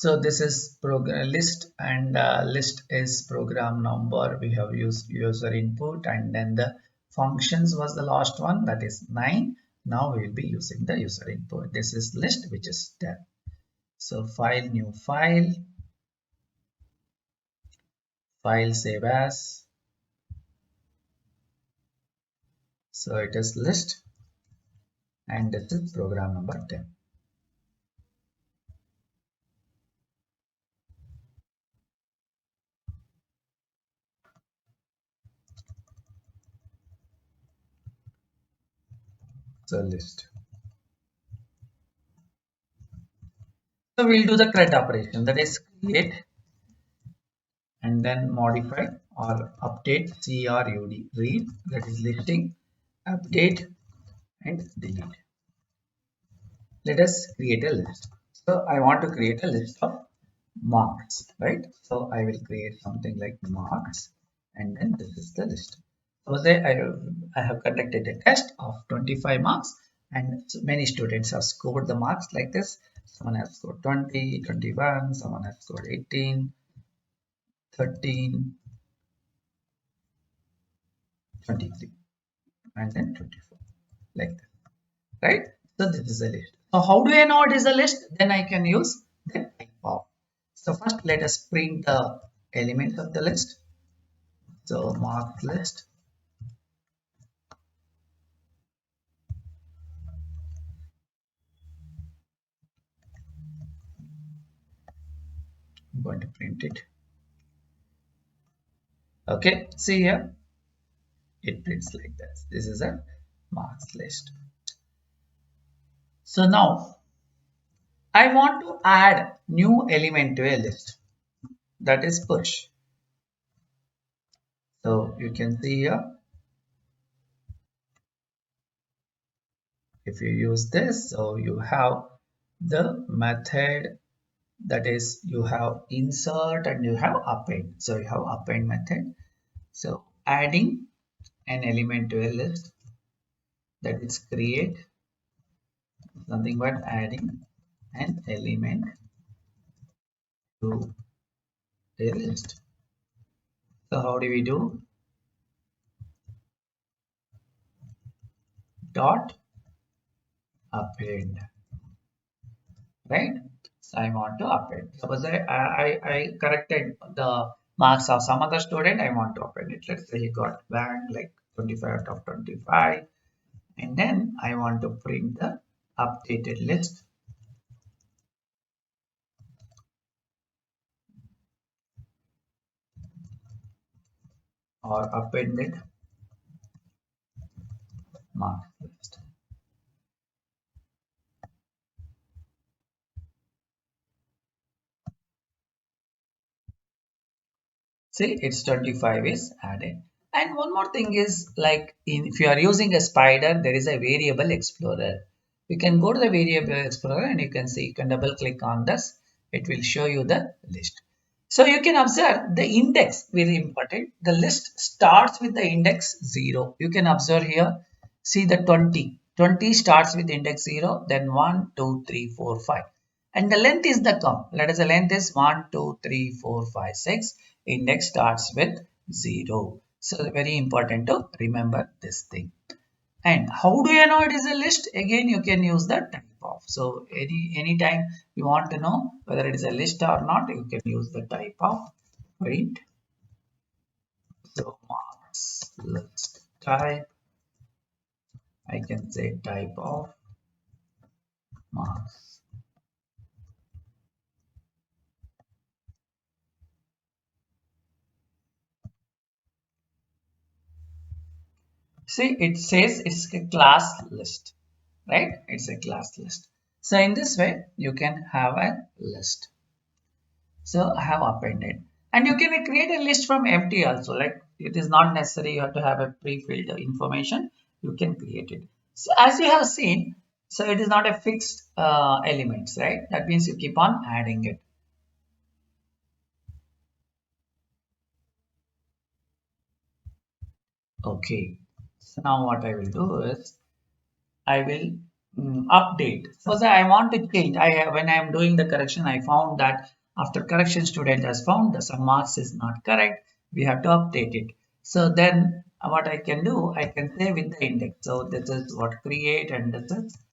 So this is program list, and list is program number. We have used user input, and then the functions was the last one, that is 9. Now we will be using the user input. This is list, which is there. So file, new file, file, save as. So it is list, and this is program number 10. So list. So we'll do the create operation, that is create and then modify or update CRUD, read, that is listing, update and delete. Let us create a list. So I want to create a list of marks, right? So I will create something like marks, and then this is the list. So say I have conducted a test of 25 marks, and so many students have scored the marks like this. Someone has scored 20, 21, someone has scored 18, 13, 23, and then 24, like that, right? So this is a list. So how do I know it is a list? Then I can use the type of. So first let us print the elements of the list. So marked list. I'm going to print it. Okay, see here, it prints like this. This is a marks list. So now I want to add new element to a list, that is push. So you can see here, if you use this, so you have the method, that is you have insert and you have append. So you have append method. So adding an element to a list, that is create, nothing but adding an element to a list. So how do we do? Dot append, right? So I want to append. Suppose I corrected the marks of some other student, I want to append it. Let's say he got blank like 25 out of 25, and then I want to print the updated list or appended marks list. See, it's 25 is added. And one more thing is like if you are using a spider, there is a variable explorer. You can go to the variable explorer and you can see, you can double click on this. It will show you the list. So you can observe the index, very important. The list starts with the index 0. You can observe here, see the 20. 20 starts with index 0, then 1, 2, 3, 4, 5. And the length is the count. Let us say length is 1, 2, 3, 4, 5, 6. Index starts with 0. So very important to remember this thing. And how do you know it is a list? Again, you can use the type of. So anytime you want to know whether it is a list or not, you can use the type of print. So marks list type. I can say type of marks. See, it says it's a class list, right? It's a class list. So in this way, you can have a list. So I have appended. And you can create a list from empty also. Like it is not necessary you have to have a pre-filled information. You can create it. So as you have seen, so it is not a fixed elements, right? That means you keep on adding it. Okay. So now what I will do is I will update. Suppose I want to change. When I am doing the correction, I found that after correction, student has found that some marks is not correct. We have to update it. So then what I can do, I can say with the index. So this is what create and this is